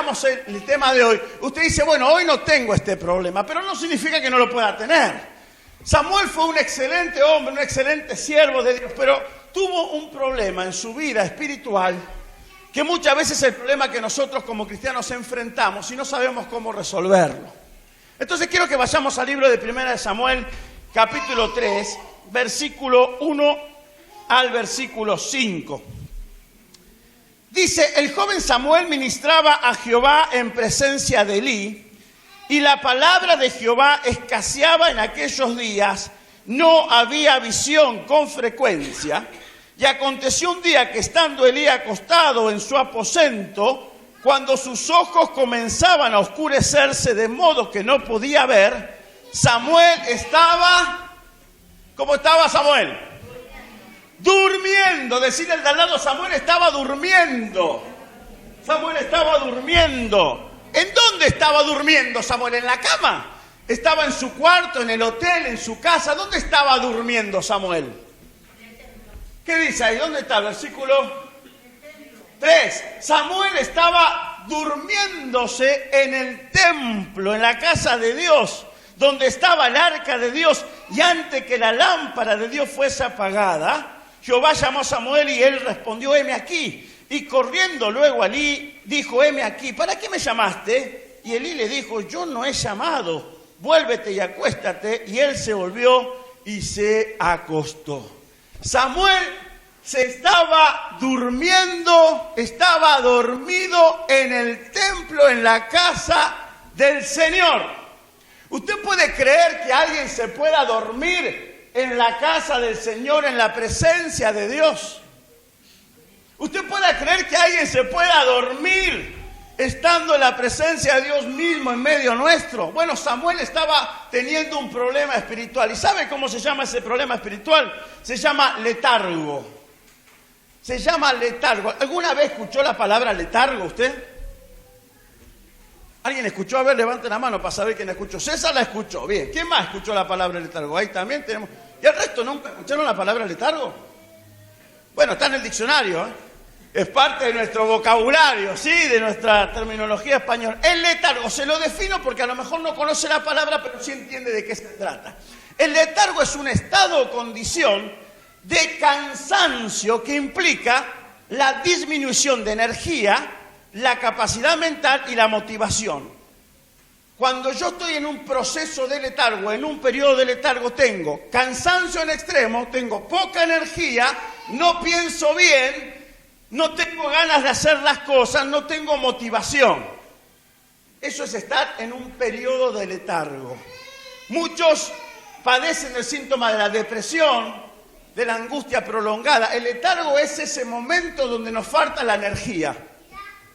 veamos el tema de hoy, usted dice, bueno, hoy no tengo este problema, pero no significa que no lo pueda tener. Samuel fue un excelente hombre, un excelente siervo de Dios, pero tuvo un problema en su vida espiritual, que muchas veces es el problema que nosotros como cristianos enfrentamos y no sabemos cómo resolverlo. Entonces quiero que vayamos al libro de 1 Samuel, capítulo 3, versículo 1 al versículo 5. Dice, el joven Samuel ministraba a Jehová en presencia de Elí, y la palabra de Jehová escaseaba en aquellos días, no había visión con frecuencia. Y aconteció un día que estando Elí acostado en su aposento, cuando sus ojos comenzaban a oscurecerse de modo que no podía ver, Samuel estaba... ¿Cómo estaba Samuel? Durmiendo. Decirle al de al lado, Samuel estaba durmiendo. Samuel estaba durmiendo. ¿En dónde estaba durmiendo Samuel? ¿En la cama? ¿Estaba en su cuarto, en el hotel, en su casa? ¿Dónde estaba durmiendo Samuel? ¿Qué dice ahí? ¿Dónde está el versículo 3? Samuel estaba durmiéndose en el templo, en la casa de Dios, donde estaba el arca de Dios, y antes que la lámpara de Dios fuese apagada, Jehová llamó a Samuel y él respondió, heme aquí. Y corriendo luego a Elí, dijo, heme aquí, ¿para qué me llamaste? Y Elí le dijo, yo no he llamado, vuélvete y acuéstate. Y él se volvió y se acostó. Samuel se estaba durmiendo, estaba dormido en el templo, en la casa del Señor. ¿Usted puede creer que alguien se pueda dormir en la casa del Señor, en la presencia de Dios? ¿Usted puede creer que alguien se pueda dormir estando en la presencia de Dios mismo en medio nuestro? Bueno, Samuel estaba teniendo un problema espiritual. ¿Y sabe cómo se llama ese problema espiritual? Se llama letargo. Se llama letargo. ¿Alguna vez escuchó la palabra letargo usted? ¿Alguien escuchó? A ver, levante la mano para saber quién escuchó. César la escuchó. Bien. ¿Quién más escuchó la palabra letargo? Ahí también tenemos. ¿Y el resto nunca escucharon la palabra letargo? Bueno, está en el diccionario, ¿eh? Es parte de nuestro vocabulario, ¿sí? De nuestra terminología española. El letargo, se lo defino porque a lo mejor no conoce la palabra, pero sí entiende de qué se trata. El letargo es un estado o condición de cansancio que implica la disminución de energía, la capacidad mental y la motivación. Cuando yo estoy en un proceso de letargo, en un periodo de letargo, tengo cansancio en extremo, tengo poca energía, no pienso bien, no tengo ganas de hacer las cosas, no tengo motivación. Eso es estar en un periodo de letargo. Muchos padecen el síntoma de la depresión, de la angustia prolongada. El letargo es ese momento donde nos falta la energía,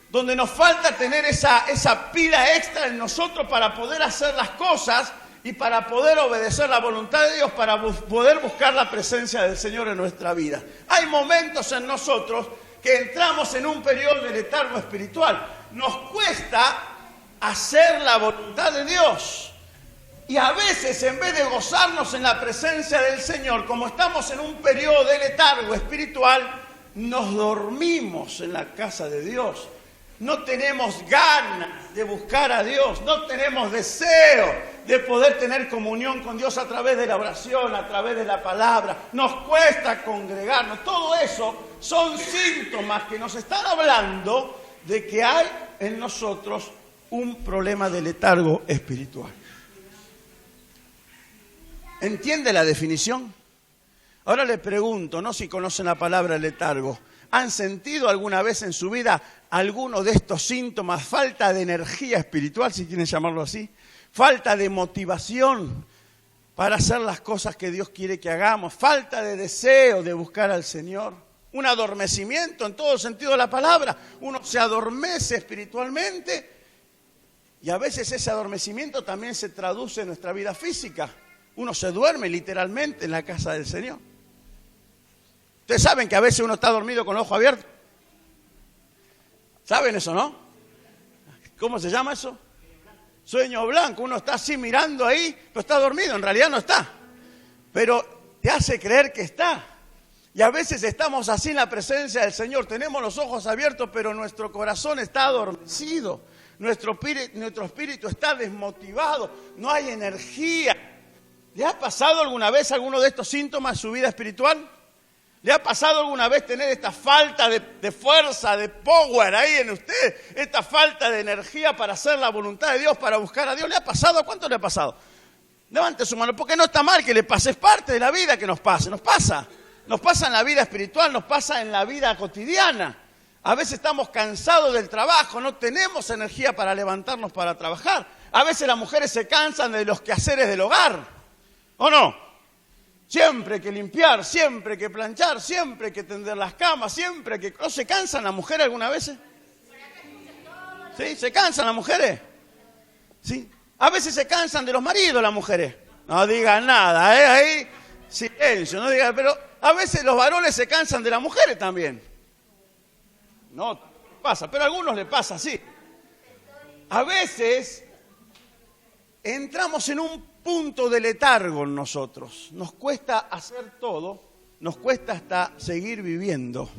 donde nos falta tener esa pila extra en nosotros para poder hacer las cosas y para poder obedecer la voluntad de Dios, para poder buscar la presencia del Señor en nuestra vida. Hay momentos en nosotros que entramos en un periodo de letargo espiritual. Nos cuesta hacer la voluntad de Dios. Y a veces, en vez de gozarnos en la presencia del Señor, como estamos en un periodo de letargo espiritual, nos dormimos en la casa de Dios. No tenemos ganas de buscar a Dios, no tenemos deseo de poder tener comunión con Dios a través de la oración, a través de la palabra. Nos cuesta congregarnos. Todo eso son síntomas que nos están hablando de que hay en nosotros un problema de letargo espiritual. ¿Entiende la definición? Ahora le pregunto, no si conocen la palabra letargo. ¿Han sentido alguna vez en su vida alguno de estos síntomas? Falta de energía espiritual, si quieren llamarlo así. Falta de motivación para hacer las cosas que Dios quiere que hagamos. Falta de deseo de buscar al Señor. Un adormecimiento en todo sentido de la palabra. Uno se adormece espiritualmente y a veces ese adormecimiento también se traduce en nuestra vida física. Uno se duerme literalmente en la casa del Señor. Ustedes saben que a veces uno está dormido con el ojo abierto. ¿Saben eso, no? ¿Cómo se llama eso? Sueño blanco. Uno está así mirando ahí, pero está dormido. En realidad no está. Pero te hace creer que está. Y a veces estamos así en la presencia del Señor, tenemos los ojos abiertos, pero nuestro corazón está adormecido, nuestro espíritu está desmotivado, no hay energía. ¿Le ha pasado alguna vez alguno de estos síntomas en su vida espiritual? ¿Le ha pasado alguna vez tener esta falta de fuerza, de power ahí en usted? Esta falta de energía para hacer la voluntad de Dios, para buscar a Dios. ¿Le ha pasado? ¿A cuánto le ha pasado? Levante su mano, porque no está mal que le pase, es parte de la vida que nos pase, nos pasa. Nos pasa en la vida espiritual, nos pasa en la vida cotidiana. A veces estamos cansados del trabajo, no tenemos energía para levantarnos para trabajar. A veces las mujeres se cansan de los quehaceres del hogar, ¿o no? Siempre hay que limpiar, siempre hay que planchar, siempre hay que tender las camas, siempre hay que... ¿No se cansan las mujeres alguna vez? ¿Sí? ¿Se cansan las mujeres? ¿Sí? A veces se cansan de los maridos las mujeres. No digan nada, ahí silencio, no digan, pero... A veces los varones se cansan de las mujeres también. No pasa, pero a algunos les pasa así. A veces entramos en un punto de letargo en nosotros. Nos cuesta hacer todo, nos cuesta hasta seguir viviendo.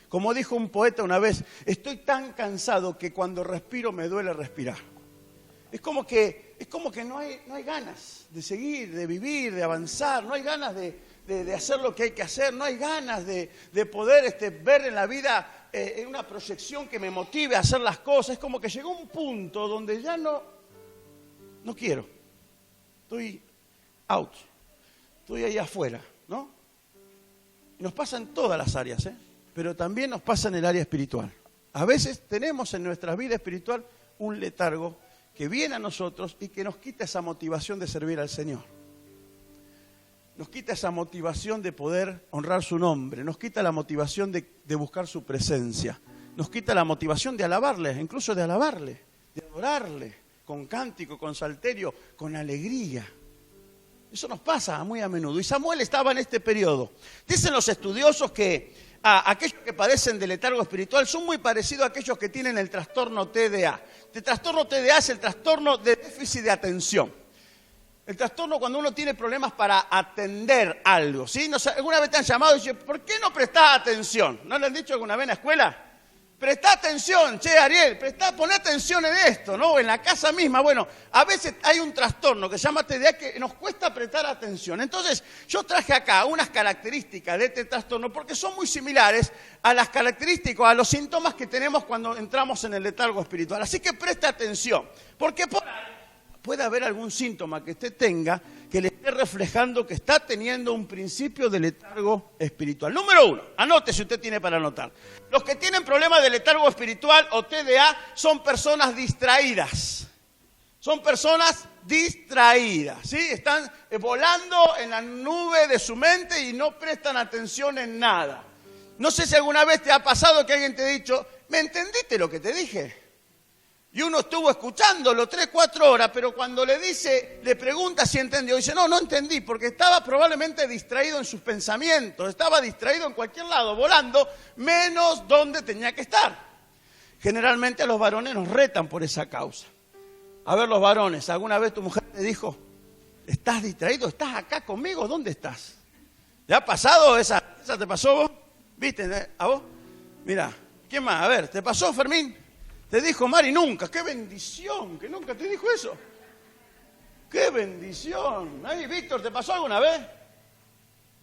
Como dijo un poeta una vez, estoy tan cansado que cuando respiro me duele respirar. Es como que no hay ganas de seguir, de vivir, de avanzar, no hay ganas de hacer lo que hay que hacer, no hay ganas de poder ver en la vida una proyección que me motive a hacer las cosas. Es como que llegó un punto donde ya no quiero, estoy out, estoy ahí afuera, ¿no? Y nos pasa en todas las áreas, pero también nos pasa en el área espiritual. A veces tenemos en nuestra vida espiritual un letargo que viene a nosotros y que nos quita esa motivación de servir al Señor. Nos quita esa motivación de poder honrar su nombre, nos quita la motivación de buscar su presencia, nos quita la motivación de alabarle, incluso de alabarle, de adorarle, con cántico, con salterio, con alegría. Eso nos pasa muy a menudo. Y Samuel estaba en este periodo. Dicen los estudiosos que aquellos que padecen de letargo espiritual son muy parecidos a aquellos que tienen el trastorno TDA. El trastorno TDA es el trastorno de déficit de atención. El trastorno cuando uno tiene problemas para atender algo, ¿sí? No sé, alguna vez te han llamado y dicen, ¿por qué no prestás atención? ¿No le han dicho alguna vez en la escuela? Prestá atención, che, Ariel, poné atención en esto, ¿no? En la casa misma. Bueno, a veces hay un trastorno que se llama TDA que nos cuesta prestar atención. Entonces, yo traje acá unas características de este trastorno porque son muy similares a las características, a los síntomas que tenemos cuando entramos en el letargo espiritual. Así que presta atención, porque por ahí puede haber algún síntoma que usted tenga que le esté reflejando que está teniendo un principio de letargo espiritual. Número 1, anote si usted tiene para anotar. Los que tienen problemas de letargo espiritual o TDA son personas distraídas. Son personas distraídas, ¿sí? Están volando en la nube de su mente y no prestan atención en nada. No sé si alguna vez te ha pasado que alguien te ha dicho, ¿me entendiste lo que te dije? Y uno estuvo escuchándolo 3, 4 horas, pero cuando le pregunta si entendió, dice, no entendí, porque estaba probablemente distraído en sus pensamientos, estaba distraído en cualquier lado, volando, menos donde tenía que estar. Generalmente a los varones nos retan por esa causa. A ver, los varones, ¿alguna vez tu mujer te dijo, estás distraído, estás acá conmigo, ¿dónde estás? ¿Te ha pasado esa te pasó vos? ¿Viste? ¿A vos? Mira, ¿quién más? A ver, ¿te pasó, Fermín? Te dijo Mari, nunca. ¡Qué bendición! Que nunca te dijo eso. ¡Qué bendición! Ahí, Víctor, ¿te pasó alguna vez?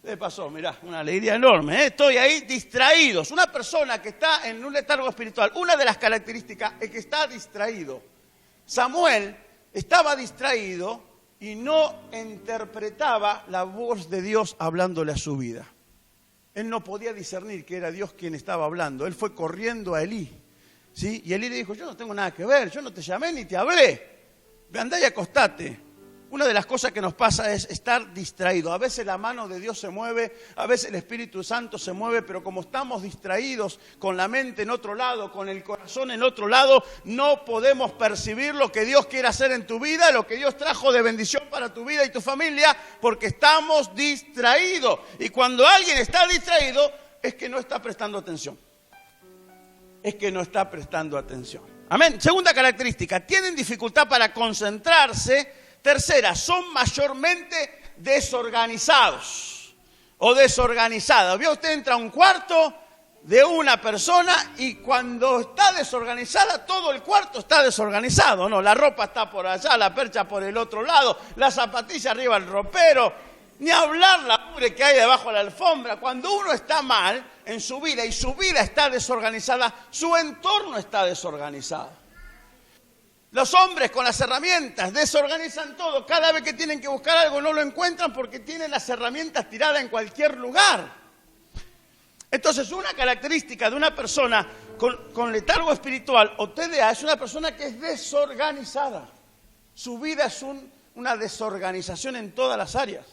Te pasó, mirá, una alegría enorme, ¿eh? Estoy ahí distraídos. Una persona que está en un letargo espiritual, una de las características es que está distraído. Samuel estaba distraído y no interpretaba la voz de Dios hablándole a su vida. Él no podía discernir que era Dios quien estaba hablando. Él fue corriendo a Elí. ¿Sí? Y Elí le dijo, yo no tengo nada que ver, yo no te llamé ni te hablé. Andá y acostate. Una de las cosas que nos pasa es estar distraído. A veces la mano de Dios se mueve, a veces el Espíritu Santo se mueve, pero como estamos distraídos con la mente en otro lado, con el corazón en otro lado, no podemos percibir lo que Dios quiere hacer en tu vida, lo que Dios trajo de bendición para tu vida y tu familia, porque estamos distraídos. Y cuando alguien está distraído, es que no está prestando atención. Es que no está prestando atención. Amén. Segunda característica, tienen dificultad para concentrarse. Tercera, son mayormente desorganizados. o desorganizada. ¿Vio? Usted entra a un cuarto de una persona y cuando está desorganizada, todo el cuarto está desorganizado, ¿no? La ropa está por allá, la percha por el otro lado, la zapatilla arriba del ropero, ni hablar la mugre que hay debajo de la alfombra. Cuando uno está mal en su vida y su vida está desorganizada, su entorno está desorganizado. Los hombres con las herramientas desorganizan todo. Cada vez que tienen que buscar algo no lo encuentran porque tienen las herramientas tiradas en cualquier lugar. Entonces, una característica de una persona con letargo espiritual o TDA es una persona que es desorganizada. Su vida es una desorganización en todas las áreas.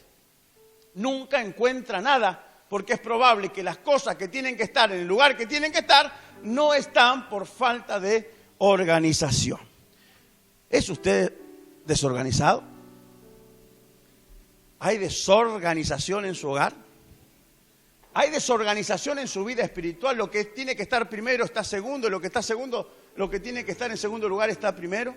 Nunca encuentra nada porque es probable que las cosas que tienen que estar en el lugar que tienen que estar no están por falta de organización. ¿Es usted desorganizado? ¿Hay desorganización en su hogar? ¿Hay desorganización en su vida espiritual? Lo que tiene que estar primero está segundo, y lo que tiene que estar en segundo lugar está primero.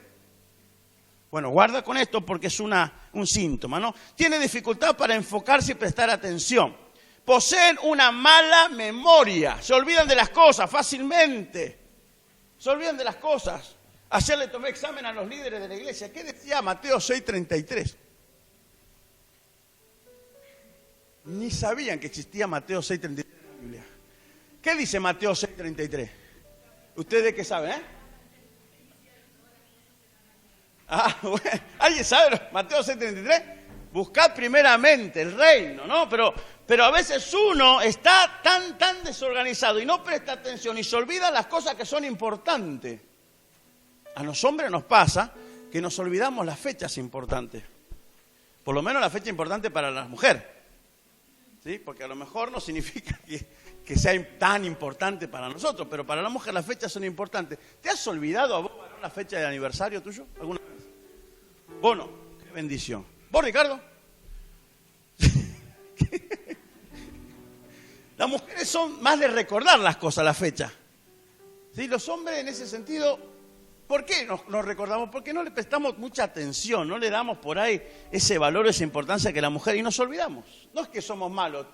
Bueno, guarda con esto porque es un síntoma, ¿no? Tiene dificultad para enfocarse y prestar atención. Poseen una mala memoria. Se olvidan de las cosas fácilmente. Se olvidan de las cosas. Ayer le tomé examen a los líderes de la iglesia. ¿Qué decía Mateo 6:33? Ni sabían que existía Mateo 6:33 en la Biblia. ¿Qué dice Mateo 6:33? ¿Ustedes qué saben, Bueno, ¿alguien sabe Mateo 6:33? Buscad primeramente el reino, ¿no? Pero a veces uno está tan desorganizado y no presta atención y se olvida las cosas que son importantes. A los hombres nos pasa que nos olvidamos las fechas importantes. Por lo menos la fecha importante para la mujer. ¿Sí? Porque a lo mejor no significa que sea tan importante para nosotros, pero para la mujer las fechas son importantes. ¿Te has olvidado a vos la fecha de aniversario tuyo alguna vez? Vos no, qué bendición. ¿Vos, Ricardo? Las mujeres son más de recordar las cosas, la fecha. ¿Sí? Los hombres en ese sentido, ¿por qué nos recordamos? Porque no le prestamos mucha atención, no le damos por ahí ese valor, esa importancia que la mujer y nos olvidamos. No es que somos malos,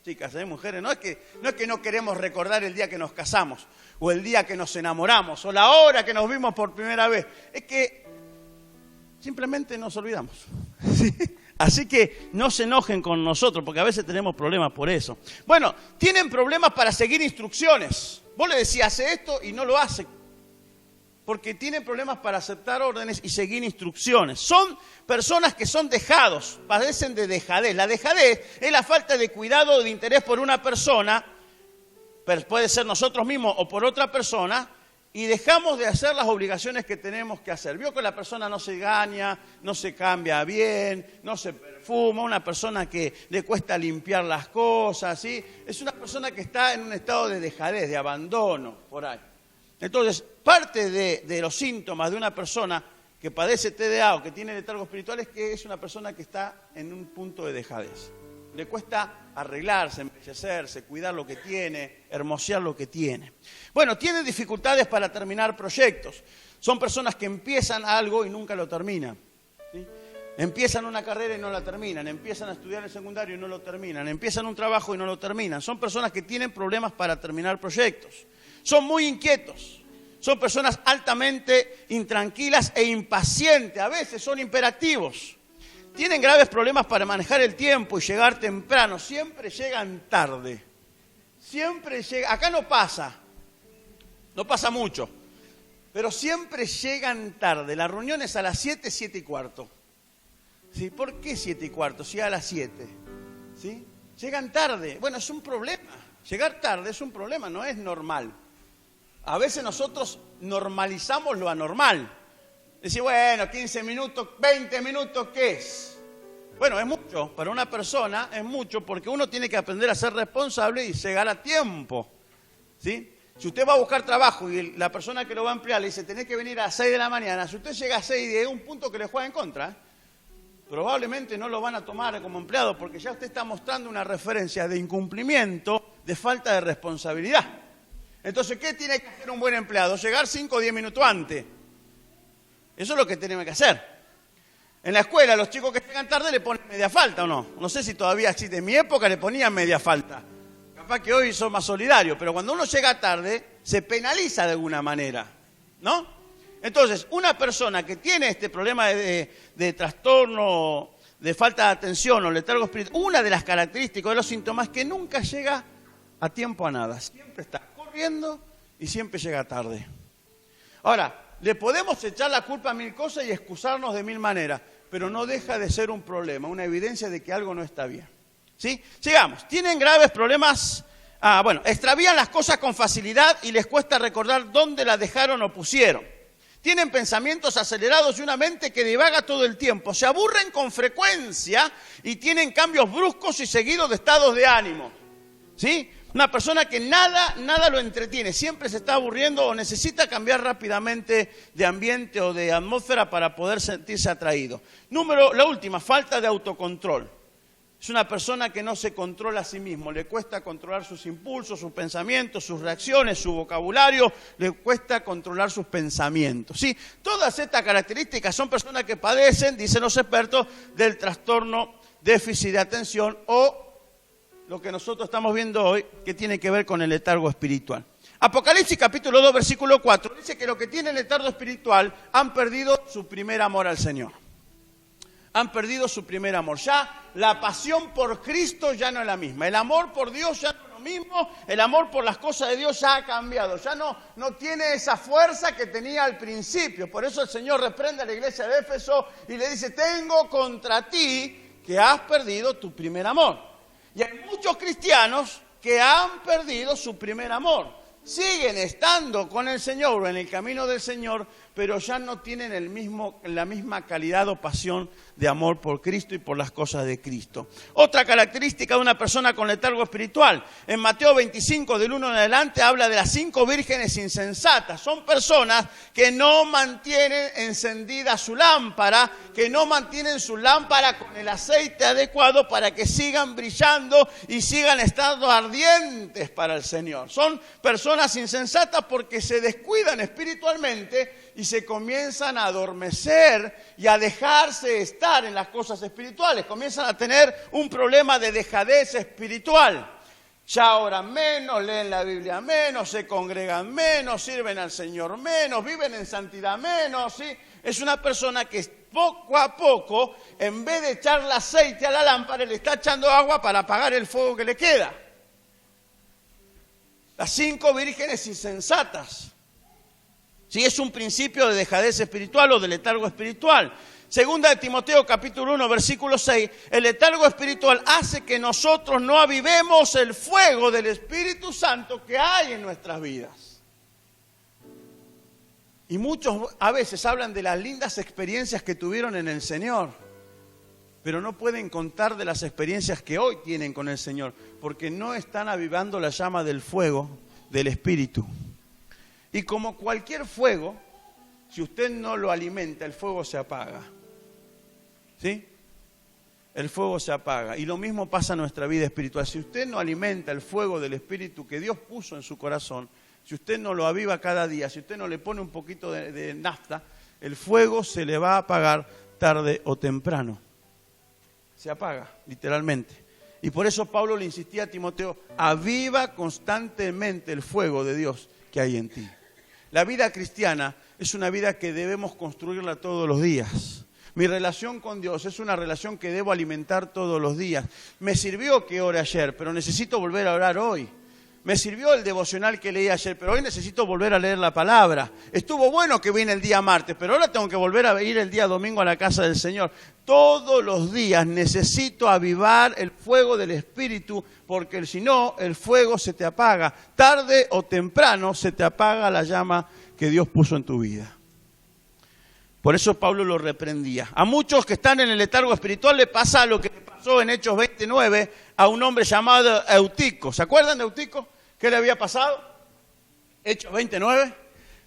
chicas, mujeres, no es que no queremos recordar el día que nos casamos, o el día que nos enamoramos, o la hora que nos vimos por primera vez. Es que simplemente nos olvidamos. ¿Sí? Así que no se enojen con nosotros, porque a veces tenemos problemas por eso. Bueno, tienen problemas para seguir instrucciones. Vos le decís, hace esto y no lo hace. Porque tienen problemas para aceptar órdenes y seguir instrucciones. Son personas que son dejados, padecen de dejadez. La dejadez es la falta de cuidado o de interés por una persona, pero puede ser nosotros mismos o por otra persona, y dejamos de hacer las obligaciones que tenemos que hacer. Vio que la persona no se engaña, no se cambia bien, no se perfuma, una persona que le cuesta limpiar las cosas, ¿sí? Es una persona que está en un estado de dejadez, de abandono, por ahí. Entonces, parte de los síntomas de una persona que padece TDA o que tiene letargo espiritual es que es una persona que está en un punto de dejadez. Le cuesta arreglarse, embellecerse, cuidar lo que tiene, hermosear lo que tiene. Bueno, tiene dificultades para terminar proyectos. Son personas que empiezan algo y nunca lo terminan. ¿Sí? Empiezan una carrera y no la terminan, empiezan a estudiar el secundario y no lo terminan, empiezan un trabajo y no lo terminan. Son personas que tienen problemas para terminar proyectos. Son muy inquietos, son personas altamente intranquilas e impacientes, a veces son hiperactivos. Tienen graves problemas para manejar el tiempo y llegar temprano, siempre llegan tarde. Acá no pasa mucho, pero siempre llegan tarde. La reunión es a las 7, 7:15. ¿Sí? ¿Por qué 7:15? Si a las 7. ¿Sí? Llegan tarde. Bueno, es un problema. Llegar tarde es un problema, no es normal. A veces nosotros normalizamos lo anormal. Decir, bueno, 15 minutos, 20 minutos, ¿qué es? Bueno, es mucho. Para una persona es mucho porque uno tiene que aprender a ser responsable y llegar a tiempo. ¿Sí? Si usted va a buscar trabajo y la persona que lo va a emplear le dice, tenés que venir a las 6 de la mañana, si usted llega a 6 y es un punto que le juega en contra, probablemente no lo van a tomar como empleado porque ya usted está mostrando una referencia de incumplimiento, de falta de responsabilidad. Entonces, ¿qué tiene que hacer un buen empleado? Llegar 5 o 10 minutos antes. Eso es lo que tenemos que hacer. En la escuela, los chicos que llegan tarde le ponen media falta, ¿o no? No sé si todavía existe. En mi época le ponían media falta. Capaz que hoy son más solidarios, pero cuando uno llega tarde, se penaliza de alguna manera, ¿no? Entonces, una persona que tiene este problema de trastorno, de falta de atención o letargo espiritual, una de las características de los síntomas es que nunca llega a tiempo a nada. Siempre está corriendo y siempre llega tarde. Ahora, le podemos echar la culpa a mil cosas y excusarnos de mil maneras, pero no deja de ser un problema, una evidencia de que algo no está bien. ¿Sí? Sigamos. Tienen graves problemas. Extravían las cosas con facilidad y les cuesta recordar dónde las dejaron o pusieron. Tienen pensamientos acelerados y una mente que divaga todo el tiempo. Se aburren con frecuencia y tienen cambios bruscos y seguidos de estados de ánimo. ¿Sí? Una persona que nada lo entretiene, siempre se está aburriendo o necesita cambiar rápidamente de ambiente o de atmósfera para poder sentirse atraído. La última, falta de autocontrol. Es una persona que no se controla a sí mismo, le cuesta controlar sus impulsos, sus pensamientos, sus reacciones, su vocabulario, le cuesta controlar sus pensamientos. ¿Sí? Todas estas características son personas que padecen, dicen los expertos, del trastorno déficit de atención o lo que nosotros estamos viendo hoy, que tiene que ver con el letargo espiritual. Apocalipsis capítulo 2, versículo 4, dice que los que tienen letargo espiritual han perdido su primer amor al Señor. Han perdido su primer amor. Ya la pasión por Cristo ya no es la misma. El amor por Dios ya no es lo mismo. El amor por las cosas de Dios ya ha cambiado. Ya no tiene esa fuerza que tenía al principio. Por eso el Señor reprende a la iglesia de Éfeso y le dice, tengo contra ti que has perdido tu primer amor. Y hay muchos cristianos que han perdido su primer amor. Siguen estando con el Señor o en el camino del Señor, pero ya no tienen la misma calidad o pasión de amor por Cristo y por las cosas de Cristo. Otra característica de una persona con letargo espiritual, en Mateo 25, del 1 en adelante, habla de las 5 vírgenes insensatas. Son personas que no mantienen encendida su lámpara, que no mantienen su lámpara con el aceite adecuado para que sigan brillando y sigan estando ardientes para el Señor. Son personas insensatas porque se descuidan espiritualmente y se comienzan a adormecer y a dejarse estar en las cosas espirituales. Comienzan a tener un problema de dejadez espiritual. Ya oran menos, leen la Biblia menos, se congregan menos, sirven al Señor menos, viven en santidad menos, ¿sí? Es una persona que poco a poco, en vez de echarle aceite a la lámpara, le está echando agua para apagar el fuego que le queda. Las 5 vírgenes insensatas. Sí, es un principio de dejadez espiritual o de letargo espiritual. Segunda de Timoteo capítulo 1, versículo 6, el letargo espiritual hace que nosotros no avivemos el fuego del Espíritu Santo que hay en nuestras vidas. Y muchos a veces hablan de las lindas experiencias que tuvieron en el Señor, pero no pueden contar de las experiencias que hoy tienen con el Señor, porque no están avivando la llama del fuego del Espíritu. Y como cualquier fuego, si usted no lo alimenta, el fuego se apaga. ¿Sí? El fuego se apaga. Y lo mismo pasa en nuestra vida espiritual. Si usted no alimenta el fuego del Espíritu que Dios puso en su corazón, si usted no lo aviva cada día, si usted no le pone un poquito de nafta, el fuego se le va a apagar tarde o temprano. Se apaga, literalmente. Y por eso Pablo le insistía a Timoteo, aviva constantemente el fuego de Dios que hay en ti. La vida cristiana es una vida que debemos construirla todos los días. Mi relación con Dios es una relación que debo alimentar todos los días. Me sirvió que ore ayer, pero necesito volver a orar hoy. Me sirvió el devocional que leí ayer, pero hoy necesito volver a leer la palabra. Estuvo bueno que vine el día martes, pero ahora tengo que volver a ir el día domingo a la casa del Señor. Todos los días necesito avivar el fuego del Espíritu, porque si no, el fuego se te apaga. Tarde o temprano se te apaga la llama que Dios puso en tu vida. Por eso Pablo lo reprendía. A muchos que están en el letargo espiritual le pasa lo que le pasó en Hechos 29 a un hombre llamado Eutico. ¿Se acuerdan de Eutico? ¿Qué le había pasado? Hechos 29.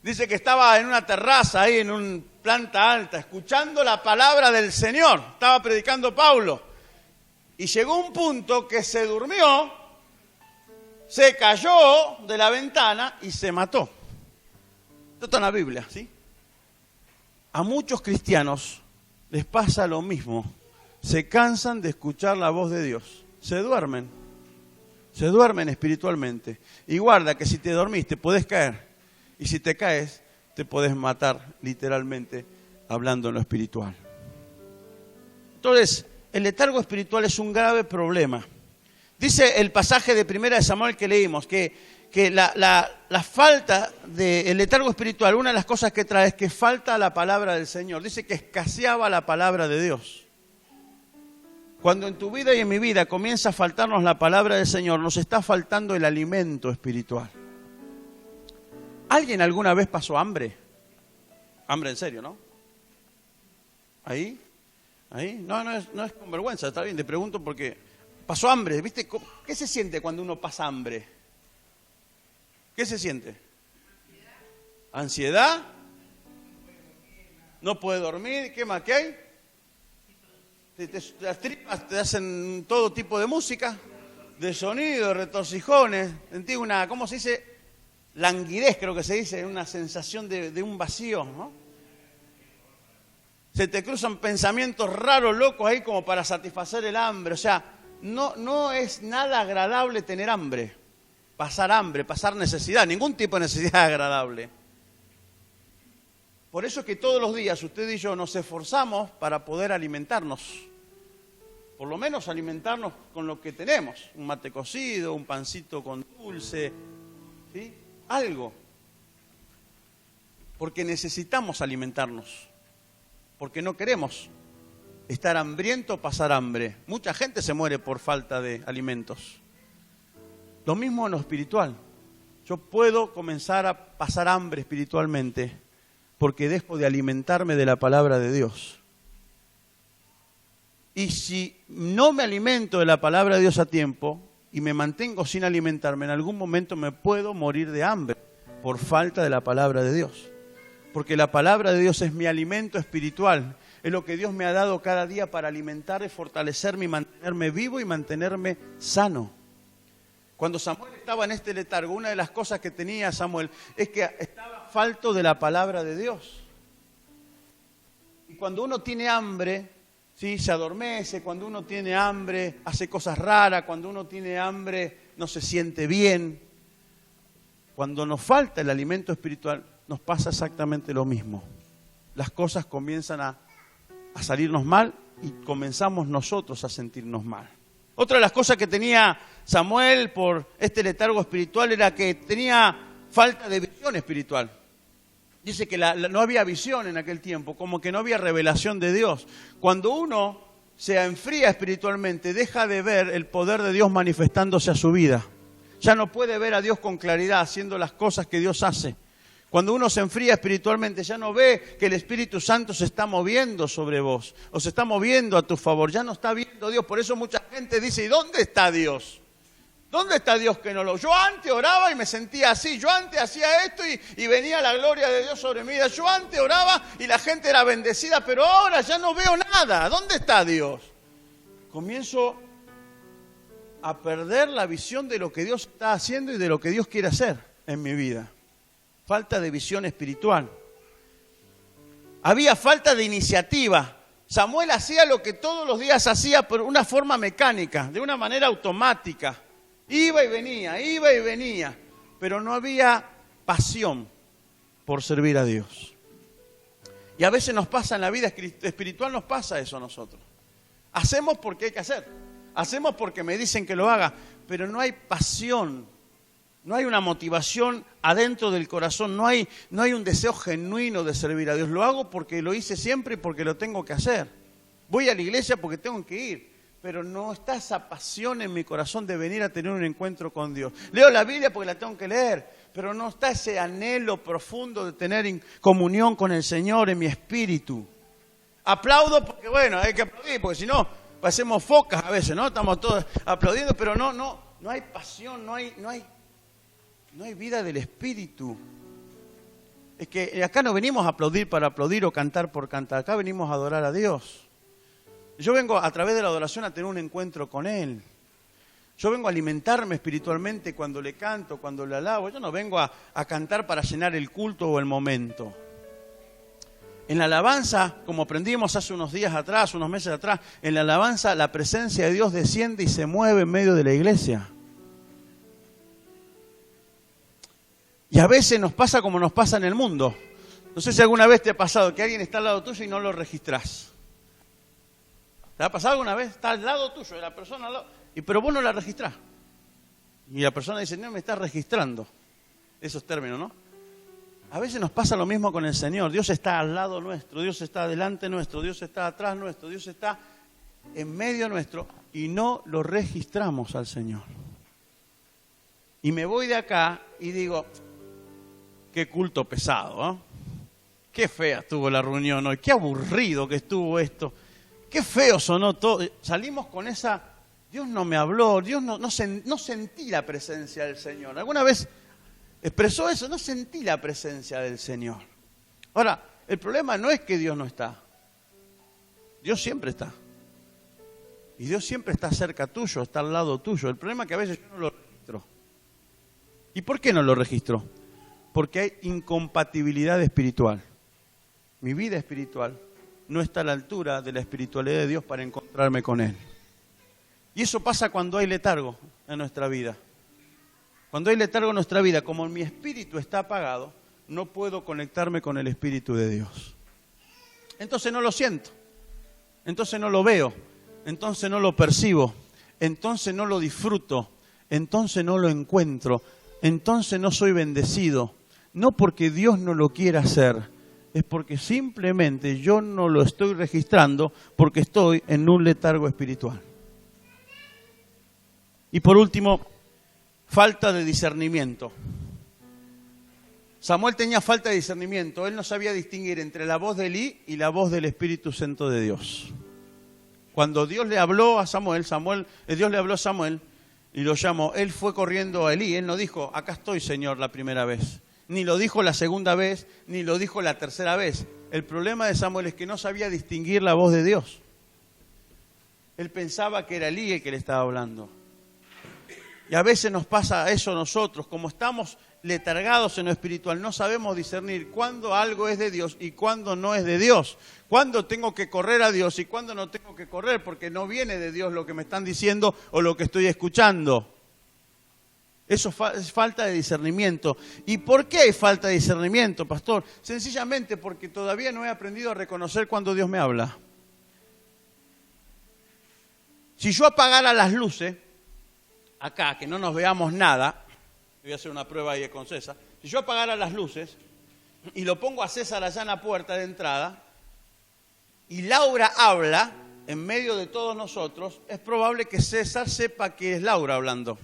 Dice que estaba en una terraza ahí en una planta alta, escuchando la palabra del Señor. Estaba predicando Pablo. Y llegó un punto que se durmió, se cayó de la ventana y se mató. Esto está en la Biblia, ¿sí? A muchos cristianos les pasa lo mismo. Se cansan de escuchar la voz de Dios. Se duermen espiritualmente. Y guarda que si te dormís te podés caer. Y si te caes, te podés matar, literalmente, hablando en lo espiritual. Entonces, el letargo espiritual es un grave problema. Dice el pasaje de 1 Samuel que leímos, que la falta del letargo espiritual, una de las cosas que trae es que falta la palabra del Señor. Dice que escaseaba la palabra de Dios. Cuando en tu vida y en mi vida comienza a faltarnos la palabra del Señor, nos está faltando el alimento espiritual. ¿Alguien alguna vez pasó hambre? Hambre en serio, ¿no? ¿Ahí? No es con vergüenza, está bien, te pregunto porque pasó hambre, ¿viste? ¿Qué se siente cuando uno pasa hambre? ¿Qué se siente? ¿Ansiedad? ¿No puede dormir? ¿Qué más? ¿Qué hay? Las tripas te hacen todo tipo de música, de sonido, de retorcijones. Sentí una, ¿cómo se dice? Languidez, creo que se dice, una sensación de un vacío, ¿no? Se te cruzan pensamientos raros, locos ahí como para satisfacer el hambre. O sea, no es nada agradable tener hambre, pasar necesidad, ningún tipo de necesidad agradable. Por eso es que todos los días usted y yo nos esforzamos para poder alimentarnos. Por lo menos alimentarnos con lo que tenemos. Un mate cocido, un pancito con dulce, ¿sí? Algo. Porque necesitamos alimentarnos. Porque no queremos estar hambriento, pasar hambre. Mucha gente se muere por falta de alimentos. Lo mismo en lo espiritual. Yo puedo comenzar a pasar hambre espiritualmente porque dejo de alimentarme de la palabra de Dios. Y si no me alimento de la palabra de Dios a tiempo y me mantengo sin alimentarme, en algún momento me puedo morir de hambre por falta de la palabra de Dios. Porque la palabra de Dios es mi alimento espiritual, es lo que Dios me ha dado cada día para alimentar y fortalecerme y mantenerme vivo y mantenerme sano. Cuando Samuel estaba en este letargo, una de las cosas que tenía Samuel es que estaba falto de la palabra de Dios. Y cuando uno tiene hambre, ¿sí? Se adormece, cuando uno tiene hambre hace cosas raras, cuando uno tiene hambre no se siente bien. Cuando nos falta el alimento espiritual, nos pasa exactamente lo mismo. Las cosas comienzan a salirnos mal y comenzamos nosotros a sentirnos mal. Otra de las cosas que tenía Samuel por este letargo espiritual era que tenía falta de visión espiritual. Dice que no había visión en aquel tiempo, como que no había revelación de Dios. Cuando uno se enfría espiritualmente, deja de ver el poder de Dios manifestándose a su vida. Ya no puede ver a Dios con claridad haciendo las cosas que Dios hace. Cuando uno se enfría espiritualmente, ya no ve que el Espíritu Santo se está moviendo sobre vos, o se está moviendo a tu favor, ya no está viendo a Dios. Por eso mucha gente dice, ¿y dónde está Dios? ¿Dónde está Dios que no lo...? Yo antes oraba y me sentía así, yo antes hacía esto y venía la gloria de Dios sobre mi vida. Yo antes oraba y la gente era bendecida, pero ahora ya no veo nada. ¿Dónde está Dios? Comienzo a perder la visión de lo que Dios está haciendo y de lo que Dios quiere hacer en mi vida. Falta de visión espiritual. Había falta de iniciativa. Samuel hacía lo que todos los días hacía por una forma mecánica, de una manera automática. Iba y venía, pero no había pasión por servir a Dios. Y a veces nos pasa en la vida espiritual, nos pasa eso a nosotros. Hacemos porque hay que hacer, hacemos porque me dicen que lo haga, pero no hay pasión, no hay una motivación adentro del corazón, no hay un deseo genuino de servir a Dios. Lo hago porque lo hice siempre y porque lo tengo que hacer. Voy a la iglesia porque tengo que ir. Pero no está esa pasión en mi corazón de venir a tener un encuentro con Dios. Leo la Biblia porque la tengo que leer, pero no está ese anhelo profundo de tener comunión con el Señor en mi espíritu. Aplaudo porque, bueno, hay que aplaudir, porque si no, parecemos focas a veces, ¿no? Estamos todos aplaudiendo, pero no hay pasión, no hay vida del espíritu. Es que acá no venimos a aplaudir para aplaudir o cantar por cantar, acá venimos a adorar a Dios. Yo vengo a través de la adoración a tener un encuentro con Él. Yo vengo a alimentarme espiritualmente cuando le canto, cuando le alabo. Yo no vengo a cantar para llenar el culto o el momento. En la alabanza, como aprendimos hace unos días atrás, unos meses atrás, en la alabanza la presencia de Dios desciende y se mueve en medio de la iglesia. Y a veces nos pasa como nos pasa en el mundo. No sé si alguna vez te ha pasado que alguien está al lado tuyo y no lo registrás. ¿Te ha pasado alguna vez? Está al lado tuyo, de la persona al lado, pero vos no la registrás. Y la persona dice, no, me está registrando. Esos términos, ¿no? A veces nos pasa lo mismo con el Señor. Dios está al lado nuestro, Dios está delante nuestro, Dios está atrás nuestro, Dios está en medio nuestro y no lo registramos al Señor. Y me voy de acá y digo, qué culto pesado, ¿no? Qué fea estuvo la reunión hoy, qué aburrido que estuvo esto, qué feo sonó todo. Salimos con esa, Dios no me habló, Dios no sentí la presencia del Señor. ¿Alguna vez expresó eso? No sentí la presencia del Señor. Ahora, el problema no es que Dios no está. Dios siempre está. Y Dios siempre está cerca tuyo, está al lado tuyo. El problema es que a veces yo no lo registro. ¿Y por qué no lo registro? Porque hay incompatibilidad espiritual. Mi vida espiritual no está a la altura de la espiritualidad de Dios para encontrarme con Él. Y eso pasa cuando hay letargo en nuestra vida. Cuando hay letargo en nuestra vida, como mi espíritu está apagado, no puedo conectarme con el Espíritu de Dios. Entonces no lo siento, entonces no lo veo, entonces no lo percibo, entonces no lo disfruto, entonces no lo encuentro, entonces no soy bendecido. No porque Dios no lo quiera hacer, es porque simplemente yo no lo estoy registrando porque estoy en un letargo espiritual. Y por último, falta de discernimiento. Samuel tenía falta de discernimiento. Él no sabía distinguir entre la voz de Elí y la voz del Espíritu Santo de Dios. Cuando Dios le habló a Samuel, Dios le habló a Samuel y lo llamó. Él fue corriendo a Elí. Él no dijo, acá estoy, Señor, la primera vez. Ni lo dijo la segunda vez, ni lo dijo la tercera vez. El problema de Samuel es que no sabía distinguir la voz de Dios. Él pensaba que era Elí el que le estaba hablando. Y a veces nos pasa eso a nosotros, como estamos letargados en lo espiritual, no sabemos discernir cuándo algo es de Dios y cuándo no es de Dios. Cuándo tengo que correr a Dios y cuándo no tengo que correr, porque no viene de Dios lo que me están diciendo o lo que estoy escuchando. Eso es falta de discernimiento. ¿Y por qué hay falta de discernimiento, pastor? Sencillamente porque todavía no he aprendido a reconocer cuando Dios me habla. Si yo apagara las luces, acá, que no nos veamos nada, voy a hacer una prueba ahí con César, si yo apagara las luces y lo pongo a César allá en la puerta de entrada y Laura habla en medio de todos nosotros, es probable que César sepa que es Laura hablando,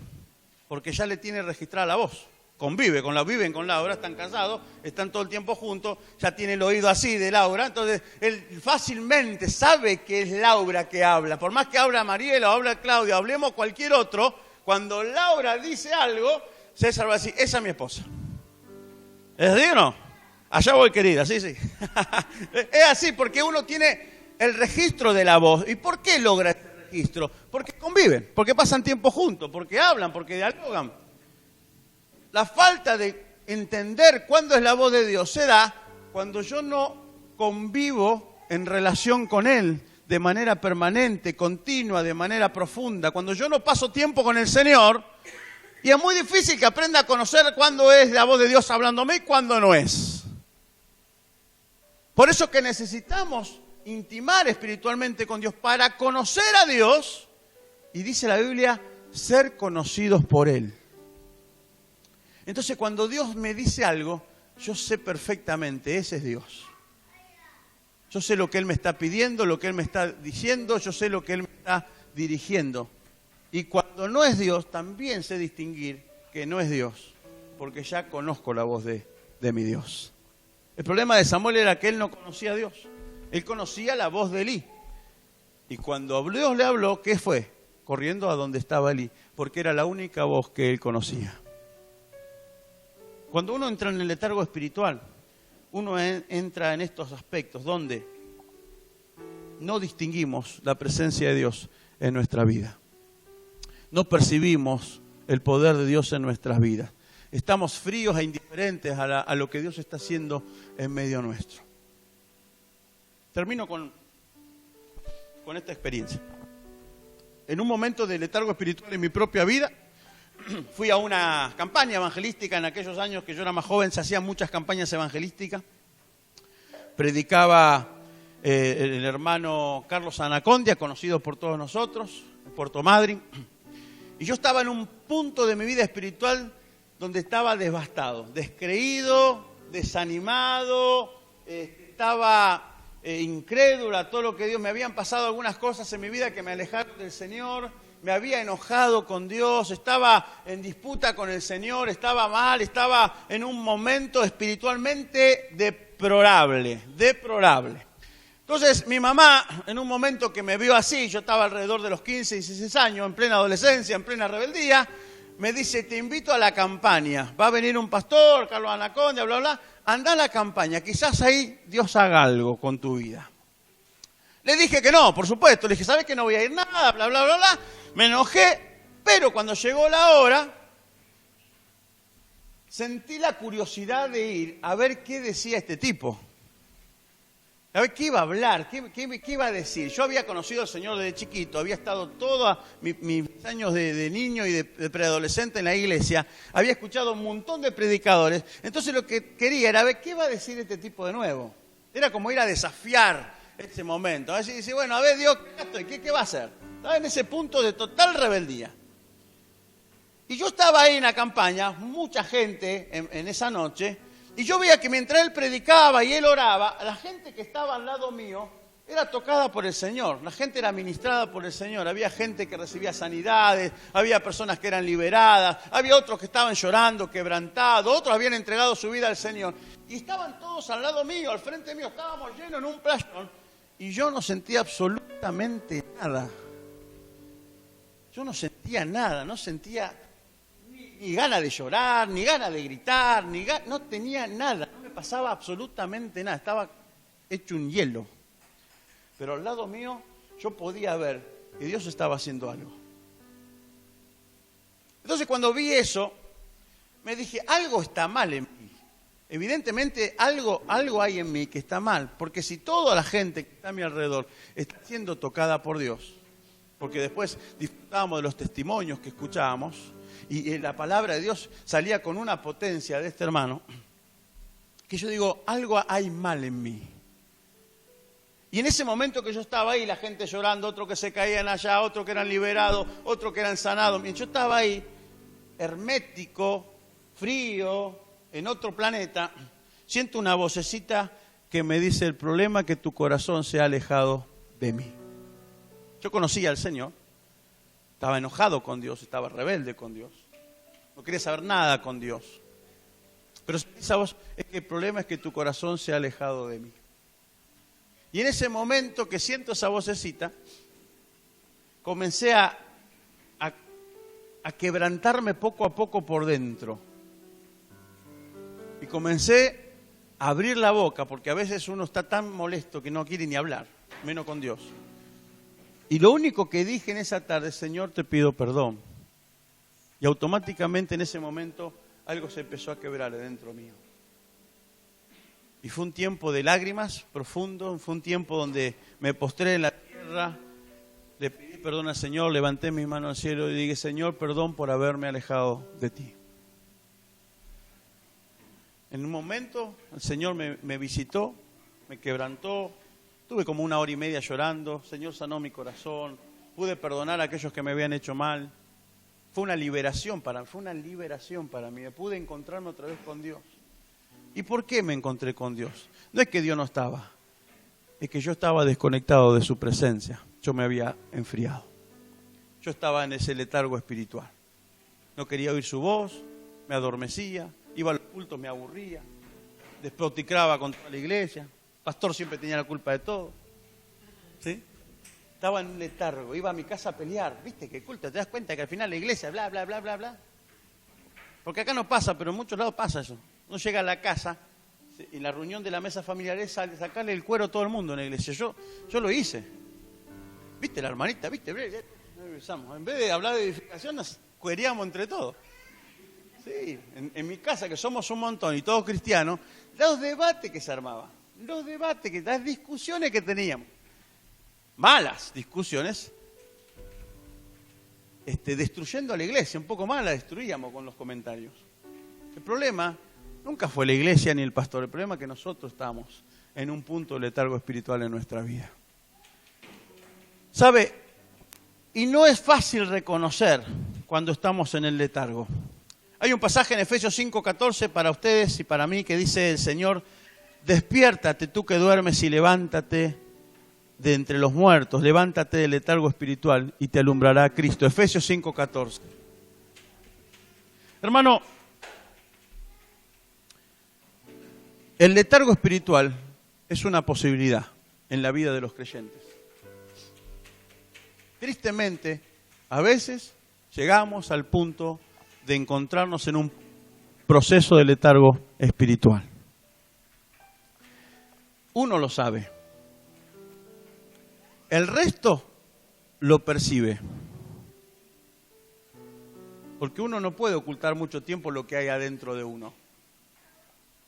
porque ya le tiene registrada la voz. Viven con Laura, están casados, están todo el tiempo juntos, ya tiene el oído así de Laura, entonces él fácilmente sabe que es Laura que habla. Por más que habla Mariela o habla Claudia, hablemos cualquier otro, cuando Laura dice algo, César va a decir, esa es mi esposa. ¿Es así o no? Allá voy, querida, sí. Es así, porque uno tiene el registro de la voz. ¿Y por qué logra ese registro? Porque conviven, porque pasan tiempo juntos, porque hablan, porque dialogan. La falta de entender cuándo es la voz de Dios se da cuando yo no convivo en relación con Él de manera permanente, continua, de manera profunda. Cuando yo no paso tiempo con el Señor, y es muy difícil que aprenda a conocer cuándo es la voz de Dios hablándome y cuándo no es. Por eso que necesitamos intimar espiritualmente con Dios para conocer a Dios, y dice la Biblia, ser conocidos por Él. Entonces cuando Dios me dice algo, yo sé perfectamente, ese es Dios. Yo sé lo que Él me está pidiendo, lo que Él me está diciendo, yo sé lo que Él me está dirigiendo. Y cuando no es Dios, también sé distinguir que no es Dios, porque ya conozco la voz de mi Dios. El problema de Samuel era que él no conocía a Dios. Él conocía la voz de Elí. Y cuando Dios le habló, ¿qué fue? Corriendo a donde estaba Elí, porque era la única voz que él conocía. Cuando uno entra en el letargo espiritual, uno entra en estos aspectos donde no distinguimos la presencia de Dios en nuestra vida. No percibimos el poder de Dios en nuestras vidas. Estamos fríos e indiferentes a lo que Dios está haciendo en medio nuestro. termino con esta experiencia. En un momento de letargo espiritual en mi propia vida, fui a una campaña evangelística. En aquellos años que yo era más joven se hacían muchas campañas evangelísticas. Predicaba el hermano Carlos Anacondia, conocido por todos nosotros, en Puerto Madryn. Y yo estaba en un punto de mi vida espiritual donde estaba devastado, descreído, desanimado, estaba incrédulo a todo lo que Dios. Me habían pasado algunas cosas en mi vida que me alejaron del Señor, me había enojado con Dios, estaba en disputa con el Señor, estaba mal, estaba en un momento espiritualmente deplorable. Entonces mi mamá, en un momento que me vio así, yo estaba alrededor de los 15, 16 años, en plena adolescencia, en plena rebeldía, me dice: te invito a la campaña, va a venir un pastor, Carlos Anacondia, bla, bla, anda a la campaña, quizás ahí Dios haga algo con tu vida. Le dije que no, por supuesto, le dije: ¿sabes que no voy a ir nada? Bla, bla, bla, bla. Me enojé, pero cuando llegó la hora, sentí la curiosidad de ir a ver qué decía este tipo. A ver qué iba a hablar, qué iba a decir. Yo había conocido al Señor desde chiquito, había estado todos mis años de niño y de preadolescente en la iglesia, había escuchado un montón de predicadores, entonces lo que quería era ver qué iba a decir este tipo de nuevo. Era como ir a desafiar ese momento. A ver si dice: bueno, a ver Dios, ¿qué va a hacer? Estaba en ese punto de total rebeldía. Y yo estaba ahí en la campaña, mucha gente en esa noche, y yo veía que mientras él predicaba y él oraba, la gente que estaba al lado mío era tocada por el Señor, la gente era ministrada por el Señor, había gente que recibía sanidades, había personas que eran liberadas, había otros que estaban llorando, quebrantados, otros habían entregado su vida al Señor. Y estaban todos al lado mío, al frente mío, estábamos llenos en un playón, y yo no sentía absolutamente nada. Yo no sentía nada, no sentía ni ganas de llorar, ni ganas de gritar, no tenía nada, no me pasaba absolutamente nada, estaba hecho un hielo. Pero al lado mío yo podía ver que Dios estaba haciendo algo. Entonces cuando vi eso, me dije: algo está mal en mí. Evidentemente algo hay en mí que está mal, porque si toda la gente que está a mi alrededor está siendo tocada por Dios, porque después disfrutábamos de los testimonios que escuchábamos, y la palabra de Dios salía con una potencia de este hermano, que yo digo: algo hay mal en mí. Y en ese momento que yo estaba ahí, la gente llorando, otros que se caían allá, otros que eran liberados, otros que eran sanados, mientras yo estaba ahí, hermético, frío, en otro planeta, siento una vocecita que me dice: el problema es que tu corazón se ha alejado de mí. Yo conocía al Señor, estaba enojado con Dios, estaba rebelde con Dios, no quería saber nada con Dios. Pero esa voz es que el problema es que tu corazón se ha alejado de mí. Y en ese momento que siento esa vocecita, comencé a quebrantarme poco a poco por dentro. Y comencé a abrir la boca, porque a veces uno está tan molesto que no quiere ni hablar, menos con Dios. Y lo único que dije en esa tarde: Señor, te pido perdón. Y automáticamente en ese momento algo se empezó a quebrar dentro mío. Y fue un tiempo de lágrimas profundo, fue un tiempo donde me postré en la tierra, le pedí perdón al Señor, levanté mis manos al cielo y dije: Señor, perdón por haberme alejado de ti. En un momento el Señor me visitó, me quebrantó, tuve como 1 hora y media llorando, el Señor sanó mi corazón, pude perdonar a aquellos que me habían hecho mal. Fue una liberación para mí, pude encontrarme otra vez con Dios. ¿Y por qué me encontré con Dios? No es que Dios no estaba, es que yo estaba desconectado de su presencia, yo me había enfriado. Yo estaba en ese letargo espiritual, no quería oír su voz, me adormecía, iba al culto, me aburría, despotricaba con toda la iglesia, el pastor siempre tenía la culpa de todo, ¿sí? Estaba en un letargo, iba a mi casa a pelear, ¿viste qué culto? ¿Te das cuenta que al final la iglesia, bla, bla, bla, bla, bla? Porque acá no pasa, pero en muchos lados pasa eso. Uno llega a la casa y la reunión de la mesa familiar es sacarle el cuero a todo el mundo en la iglesia. Yo lo hice. ¿Viste la hermanita? ¿Viste? En vez de hablar de edificación, nos cueríamos entre todos. Sí, en mi casa, que somos un montón y todos cristianos, los debates que se armaban. los debates, las discusiones que teníamos, malas discusiones, destruyendo a la iglesia, un poco más la destruíamos con los comentarios. El problema nunca fue la iglesia ni el pastor, el problema es que nosotros estamos en un punto de letargo espiritual en nuestra vida. ¿Sabe? Y no es fácil reconocer cuando estamos en el letargo. Hay un pasaje en Efesios 5:14 para ustedes y para mí que dice el Señor: despiértate tú que duermes y levántate de entre los muertos, levántate del letargo espiritual y te alumbrará Cristo. Efesios 5:14. Hermano, el letargo espiritual es una posibilidad en la vida de los creyentes. Tristemente, a veces llegamos al punto de encontrarnos en un proceso de letargo espiritual. Uno lo sabe. El resto lo percibe. Porque uno no puede ocultar mucho tiempo lo que hay adentro de uno.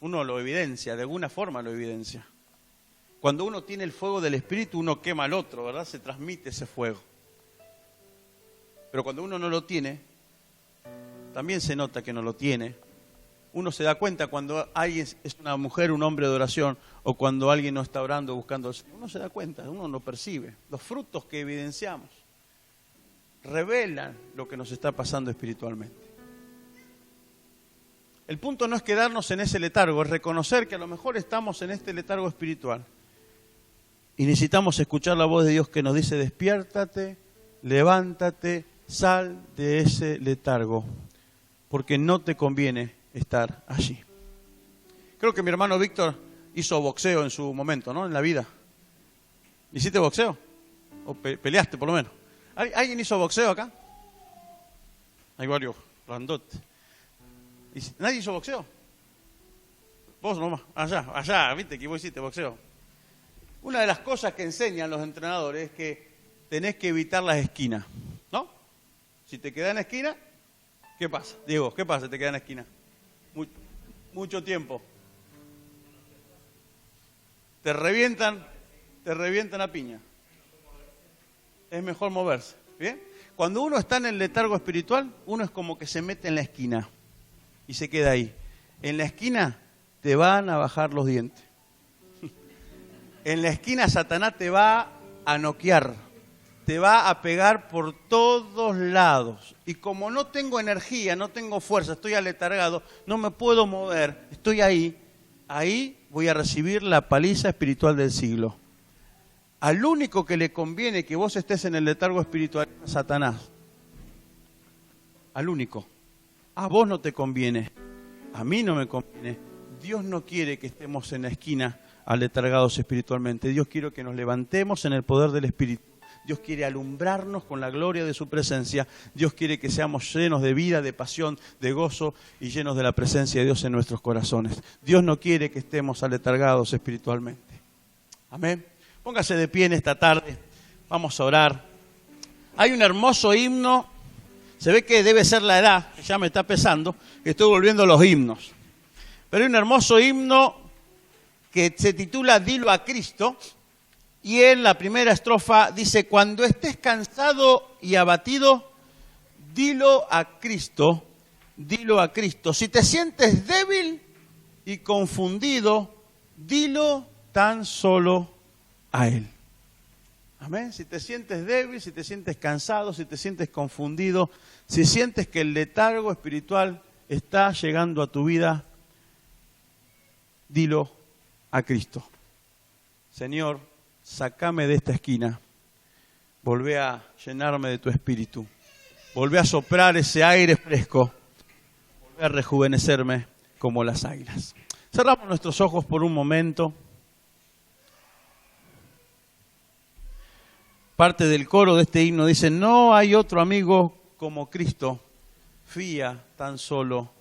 Uno lo evidencia, de alguna forma lo evidencia. Cuando uno tiene el fuego del Espíritu, uno quema al otro, ¿verdad? Se transmite ese fuego. Pero cuando uno no lo tiene, también se nota que no lo tiene. Uno se da cuenta cuando alguien es una mujer, un hombre de oración, o cuando alguien no está orando, buscando al Señor. Uno se da cuenta, uno lo percibe. Los frutos que evidenciamos revelan lo que nos está pasando espiritualmente. El punto no es quedarnos en ese letargo, es reconocer que a lo mejor estamos en este letargo espiritual. Y necesitamos escuchar la voz de Dios que nos dice: despiértate, levántate, sal de ese letargo, porque no te conviene estar allí. Creo que mi hermano Víctor hizo boxeo en su momento, ¿no? En la vida. ¿Hiciste boxeo? ¿O peleaste por lo menos? ¿Alguien hizo boxeo acá? Hay varios grandotes. ¿Nadie hizo boxeo? Vos nomás, allá, viste que vos hiciste boxeo. Una de las cosas que enseñan los entrenadores es que tenés que evitar las esquinas, ¿no? Si te quedás en la esquina, ¿qué pasa? Diego, ¿qué pasa si te quedás en la esquina? Mucho tiempo. Te revientan a piña. Es mejor moverse, ¿bien? Cuando uno está en el letargo espiritual, uno es como que se mete en la esquina y se queda ahí. En la esquina te van a bajar los dientes. En la esquina Satanás te va a noquear, te va a pegar por todos lados. Y como no tengo energía, no tengo fuerza, estoy aletargado, no me puedo mover, estoy ahí voy a recibir la paliza espiritual del siglo. Al único que le conviene que vos estés en el letargo espiritual es Satanás. Al único. A vos no te conviene, a mí no me conviene. Dios no quiere que estemos en la esquina aletargados espiritualmente. Dios quiere que nos levantemos en el poder del Espíritu. Dios quiere alumbrarnos con la gloria de su presencia. Dios quiere que seamos llenos de vida, de pasión, de gozo y llenos de la presencia de Dios en nuestros corazones. Dios no quiere que estemos aletargados espiritualmente. Amén. Póngase de pie en esta tarde. Vamos a orar. Hay un hermoso himno. Se ve que debe ser la edad, que ya me está pesando, que estoy volviendo a los himnos. Pero hay un hermoso himno que se titula Dilo a Cristo, y en la primera estrofa dice: cuando estés cansado y abatido, dilo a Cristo, dilo a Cristo. Si te sientes débil y confundido, dilo tan solo a Él. Amén. Si te sientes débil, si te sientes cansado, si te sientes confundido, si sientes que el letargo espiritual está llegando a tu vida, dilo a Cristo. Señor, sácame de esta esquina, volvé a llenarme de tu espíritu, volvé a soplar ese aire fresco, volvé a rejuvenecerme como las águilas. Cerramos nuestros ojos por un momento. Parte del coro de este himno dice: no hay otro amigo como Cristo, fía tan solo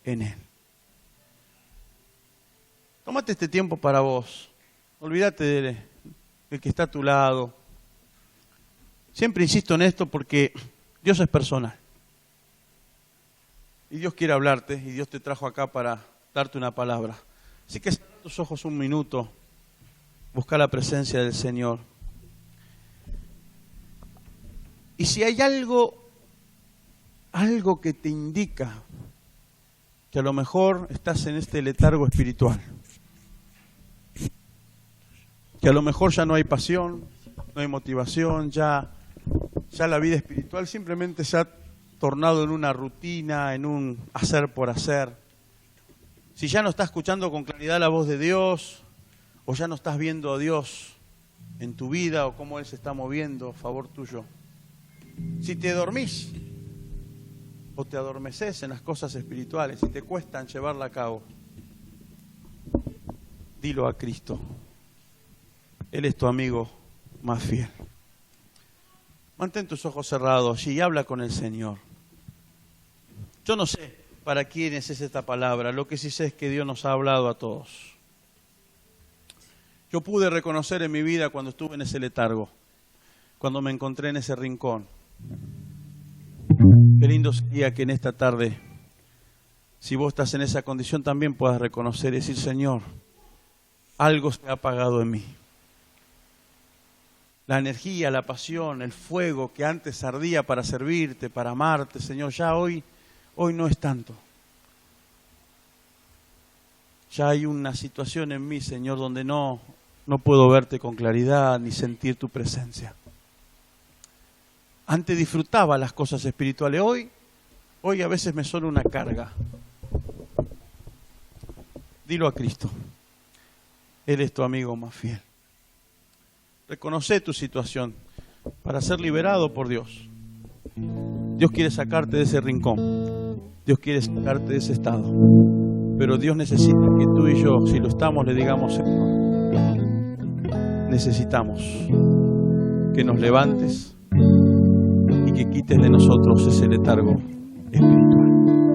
en Él. Tómate este tiempo para vos. Olvídate del que está a tu lado. Siempre insisto en esto porque Dios es personal. Y Dios quiere hablarte y Dios te trajo acá para darte una palabra. Así que cierra tus ojos un minuto Busca la presencia del Señor. Y si hay algo que te indica que a lo mejor estás en este letargo espiritual, que a lo mejor ya no hay pasión, no hay motivación, ya la vida espiritual simplemente se ha tornado en una rutina, en un hacer por hacer. Si ya no estás escuchando con claridad la voz de Dios, o ya no estás viendo a Dios en tu vida, o cómo Él se está moviendo a favor tuyo. Si te dormís, o te adormeces en las cosas espirituales y te cuestan llevarla a cabo, dilo a Cristo. Él es tu amigo más fiel. Mantén tus ojos cerrados y habla con el Señor. Yo no sé para quiénes es esta palabra, lo que sí sé es que Dios nos ha hablado a todos. Yo pude reconocer en mi vida cuando estuve en ese letargo, cuando me encontré en ese rincón. Qué lindo sería que en esta tarde, si vos estás en esa condición, también puedas reconocer y decir: Señor, algo se ha apagado en mí. La energía, la pasión, el fuego que antes ardía para servirte, para amarte, Señor, ya hoy no es tanto. Ya hay una situación en mí, Señor, donde no puedo verte con claridad ni sentir tu presencia. Antes disfrutaba las cosas espirituales, hoy a veces me son una carga. Dilo a Cristo. Él es tu amigo más fiel. Reconoce tu situación para ser liberado por Dios. Dios quiere sacarte de ese rincón. Dios quiere sacarte de ese estado. Pero Dios necesita que tú y yo, si lo estamos, le digamos: Señor, necesitamos que nos levantes y que quites de nosotros ese letargo espiritual.